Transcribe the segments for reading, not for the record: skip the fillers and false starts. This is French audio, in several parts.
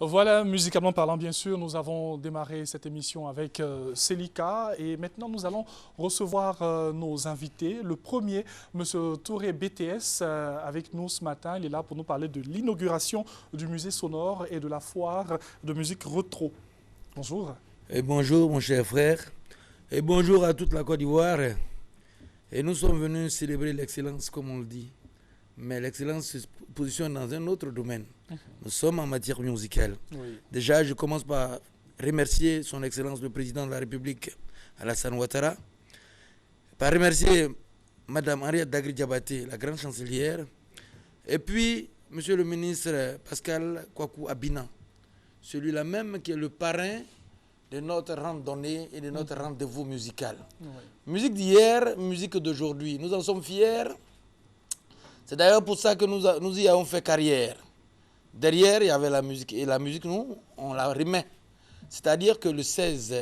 Voilà, musicalement parlant, bien sûr, nous avons démarré cette émission avec Selika et maintenant nous allons recevoir nos invités. Le premier, Monsieur Touré BTS, avec nous ce matin. Il est là pour nous parler de l'inauguration du musée sonore et de la foire de musique Retro. Bonjour. Et bonjour, mon cher frère. Et bonjour à toute la Côte d'Ivoire. Et nous sommes venus célébrer l'excellence, comme on le dit. Mais l'excellence se positionne dans un autre domaine. Nous sommes en matière musicale. Oui. Déjà, je commence par remercier son Excellence le Président de la République, Alassane Ouattara, par remercier Madame Henriette Dagri-Diabaté, la grande chancelière, et puis Monsieur le ministre Pascal Kwaku Abina, celui-là même qui est le parrain de notre randonnée et de notre rendez-vous musical. Oui. Musique d'hier, musique d'aujourd'hui. Nous en sommes fiers. C'est d'ailleurs pour ça que nous y avons fait carrière. Derrière, il y avait la musique. Et la musique, nous, on la remet. C'est-à-dire que le 16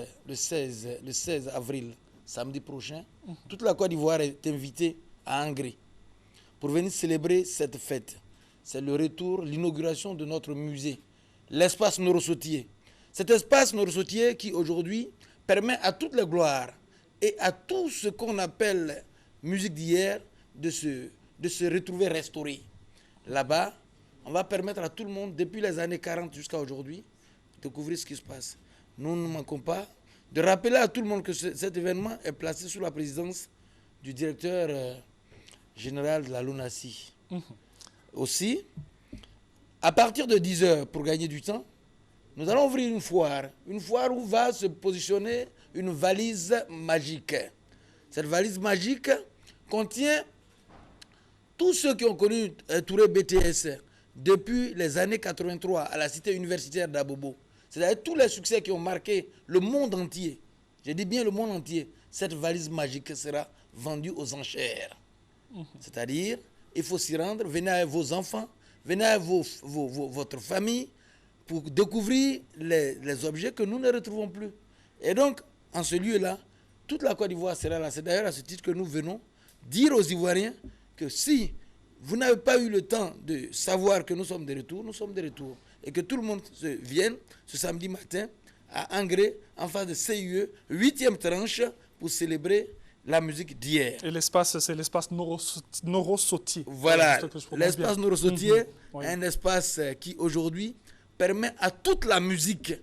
avril, samedi prochain, toute la Côte d'Ivoire est invitée à Angré pour venir célébrer cette fête. C'est le retour, l'inauguration de notre musée, l'espace Norosotier. Cet espace Norosotier qui, aujourd'hui, permet à toutes les gloires et à tout ce qu'on appelle musique d'hier de se retrouver restauré. Là-bas, on va permettre à tout le monde, depuis les années 40 jusqu'à aujourd'hui, de découvrir ce qui se passe. Nous ne manquons pas de rappeler à tout le monde que cet événement est placé sous la présidence du directeur général de la LONASI. Aussi, à partir de 10 h, pour gagner du temps, nous allons ouvrir une foire où va se positionner une valise magique. Cette valise magique contient tous ceux qui ont connu Touré BTS depuis les années 83 à la cité universitaire d'Abobo. C'est-à-dire tous les succès qui ont marqué le monde entier. Je dis bien le monde entier. Cette valise magique sera vendue aux enchères. C'est-à-dire, il faut s'y rendre, venez avec vos enfants, venez avec votre famille pour découvrir les objets que nous ne retrouvons plus. Et donc, en ce lieu-là, toute la Côte d'Ivoire sera là. C'est d'ailleurs à ce titre que nous venons dire aux Ivoiriens que si vous n'avez pas eu le temps de savoir que nous sommes de retour, nous sommes de retour. Et que tout le monde vienne ce samedi matin à Angré, en face de CIE, 8e tranche, pour célébrer la musique d'hier. Et l'espace, c'est l'espace Norosotier. Voilà, l'espace Norosotier Oui. est un espace qui aujourd'hui permet à toute la musique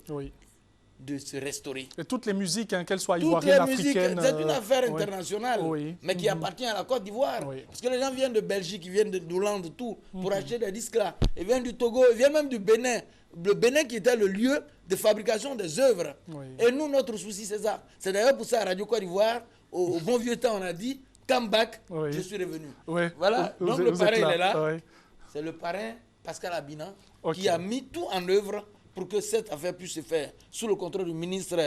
de se restaurer. Et toutes les musiques, qu'elles soient Toutes ivoiriennes, les musiques, africaines... c'est une affaire internationale, Oui. mais qui appartient à la Côte d'Ivoire. Oui. Parce que les gens viennent de Belgique, ils viennent d'Hollande, tout, pour acheter des disques là. Ils viennent du Togo, ils viennent même du Bénin. Le Bénin qui était le lieu de fabrication des œuvres. Oui. Et nous, notre souci, c'est ça. C'est d'ailleurs pour ça, à Radio Côte d'Ivoire, au bon vieux temps, on a dit, come back, je suis revenu. Oui. Voilà, donc le parrain, il est là. Oui. C'est le parrain Pascal Abina Ok. qui a mis tout en œuvre pour que cette affaire puisse se faire sous le contrôle du ministre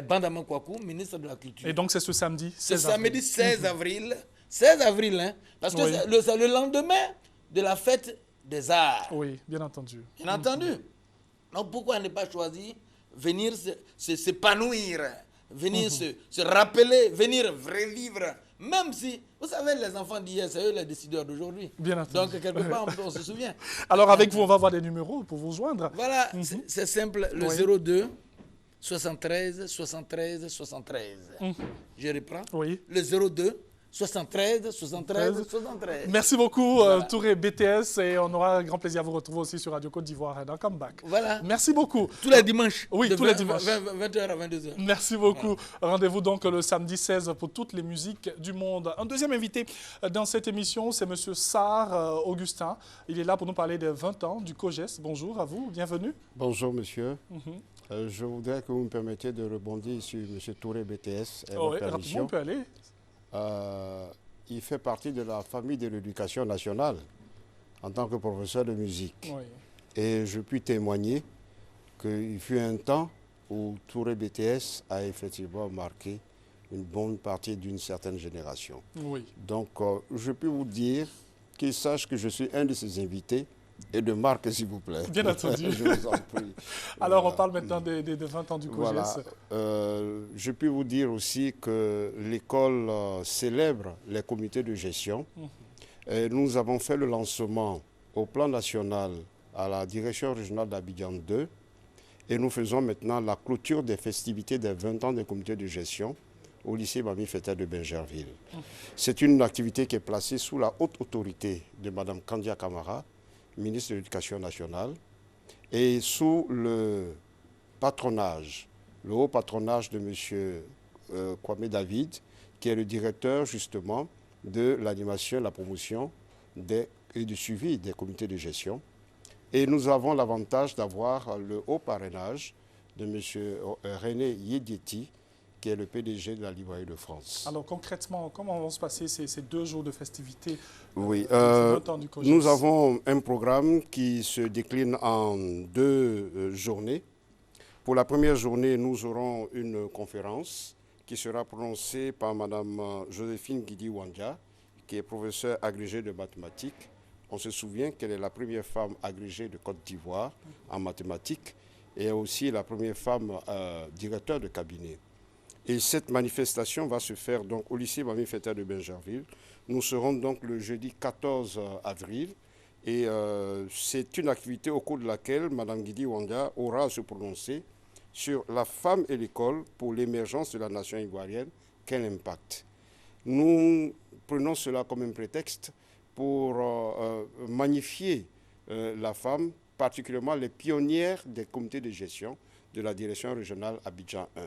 Bandama Kwaku, ministre de la Culture. Et donc c'est ce samedi, Ce 16 avril. samedi 16 avril. 16 avril, hein, parce que c'est le lendemain de la fête des arts. Oui, bien entendu. Bien entendu. Donc pourquoi ne pas choisir venir s'épanouir, venir se rappeler, venir revivre, même si, vous savez, les enfants d'hier, c'est eux les décideurs d'aujourd'hui. Bien entendu. Donc quelque part, on se souvient. Alors avec vous, on va avoir des numéros pour vous joindre. Voilà, c'est simple, le 02 73 73 73. Je reprends. Oui. Le 02 73 73 73. Merci beaucoup, Touré BTS, et on aura un grand plaisir à vous retrouver aussi sur Radio Côte d'Ivoire dans Comeback. Voilà. Merci beaucoup. Tous les dimanches. Oui, tous les dimanches. 20h à 22h. Merci beaucoup. Voilà. Rendez-vous donc le samedi 16 pour toutes les musiques du monde. Un deuxième invité dans cette émission, c'est Monsieur Sarr Augustin. Il est là pour nous parler des 20 ans du COGES. Bonjour à vous, bienvenue. Bonjour monsieur. Je voudrais que vous me permettiez de rebondir sur M. Touré BTS. Oui, rapidement, on peut aller. Il fait partie de la famille de l'éducation nationale en tant que professeur de musique. Oui. Et je puis témoigner qu'il fut un temps où Touré BTS a effectivement marqué une bonne partie d'une certaine génération. Oui. Donc, je peux vous dire qu'il sache que je suis un de ses invités et de marque, s'il vous plaît. Bien entendu. Je vous en prie. Alors, on parle maintenant des 20 ans du COGES. Voilà. Je peux vous dire aussi que l'école célèbre les comités de gestion. Et nous avons fait le lancement au plan national à la direction régionale d'Abidjan 2 Et nous faisons maintenant la clôture des festivités des 20 ans des comités de gestion au lycée Mami Feta de Bingerville. C'est une activité qui est placée sous la haute autorité de Mme Kandia Camara, ministre de l'Éducation nationale, et sous le patronage, le haut patronage de M. Kwame David, qui est le directeur justement de l'animation, la promotion et du suivi des comités de gestion. Et nous avons l'avantage d'avoir le haut parrainage de M. René Yedieti, qui est le PDG de la Librairie de France. Alors concrètement, comment vont se passer ces 2 jours de festivités Oui, 20 ans du COGES? nous avons un programme qui se décline en 2 journées. Pour la première journée, nous aurons une conférence qui sera prononcée par Mme Joséphine Guidi-Wandia, qui est professeure agrégée de mathématiques. On se souvient qu'elle est la première femme agrégée de Côte d'Ivoire en mathématiques et aussi la première femme directeur de cabinet. Et cette manifestation va se faire donc au lycée Mami Feta de Bingerville. Nous serons donc le jeudi 14 avril et c'est une activité au cours de laquelle Mme Guidi Wanga aura à se prononcer sur la femme et l'école pour l'émergence de la nation ivoirienne. Quel impact? Nous prenons cela comme un prétexte pour magnifier la femme, particulièrement les pionnières des comités de gestion de la direction régionale Abidjan 1.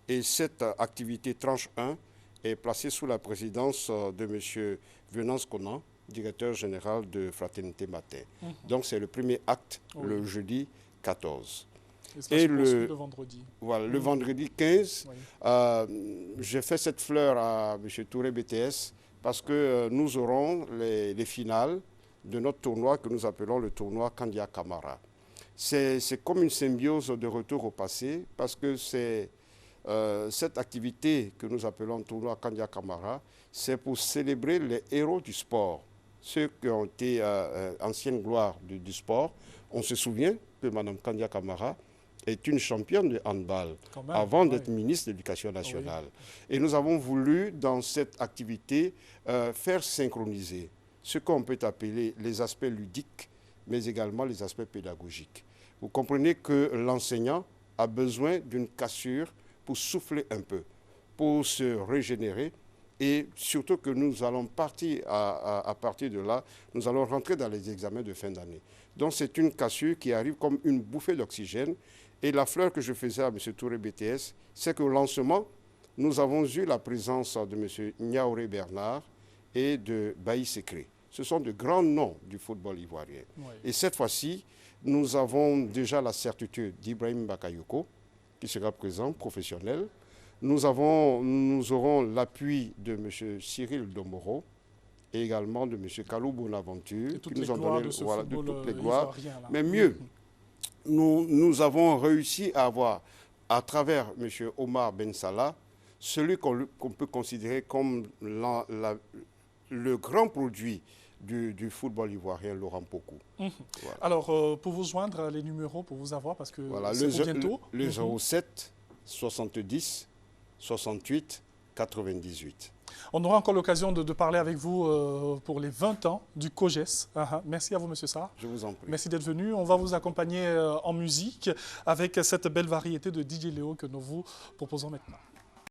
Et cette activité tranche 1 est placée sous la présidence de M. Venance Conan, directeur général de Fraternité Matin. Donc c'est le premier acte, le jeudi 14. Et le vendredi. Voilà, le vendredi 15, j'ai fait cette fleur à M. Touré BTS parce que nous aurons les finales de notre tournoi que nous appelons le tournoi Kandia Camara. C'est comme une symbiose de retour au passé parce que c'est cette activité que nous appelons tournoi Kandia Camara, c'est pour célébrer les héros du sport, ceux qui ont été anciennes gloires du sport. On se souvient que Mme Kandia Camara est une championne de handball avant d'être ministre de l'Éducation nationale. Et nous avons voulu, dans cette activité, faire synchroniser ce qu'on peut appeler les aspects ludiques, mais également les aspects pédagogiques. Vous comprenez que l'enseignant a besoin d'une cassure pour souffler un peu, pour se régénérer et surtout que nous allons partir à partir de là, nous allons rentrer dans les examens de fin d'année. Donc c'est une cassure qui arrive comme une bouffée d'oxygène et la fleur que je faisais à M. Touré BTS, c'est qu'au lancement, nous avons eu la présence de M. Niaouré Bernard et de Bailly Secret. Ce sont de grands noms du football ivoirien. Et cette fois-ci, nous avons déjà la certitude d'Ibrahim Bakayoko, qui sera présent, professionnel. Nous aurons l'appui de M. Cyril Domoro et également de M. Kalou Bonaventure, qui nous ont donné de toutes les gloires. Mais mieux, nous avons réussi à avoir, à travers M. Omar Ben Salah, celui qu'on peut considérer comme le grand produit du football ivoirien, Laurent Pokou. Voilà. Alors, pour vous joindre, les numéros, pour vous avoir, parce que c'est pour bientôt. Le 07 70 68 98. On aura encore l'occasion de parler avec vous pour les 20 ans du COGES. Merci à vous, M. Sarr. Je vous en prie. Merci d'être venu. On va vous accompagner en musique avec cette belle variété de DJ Léo que nous vous proposons maintenant.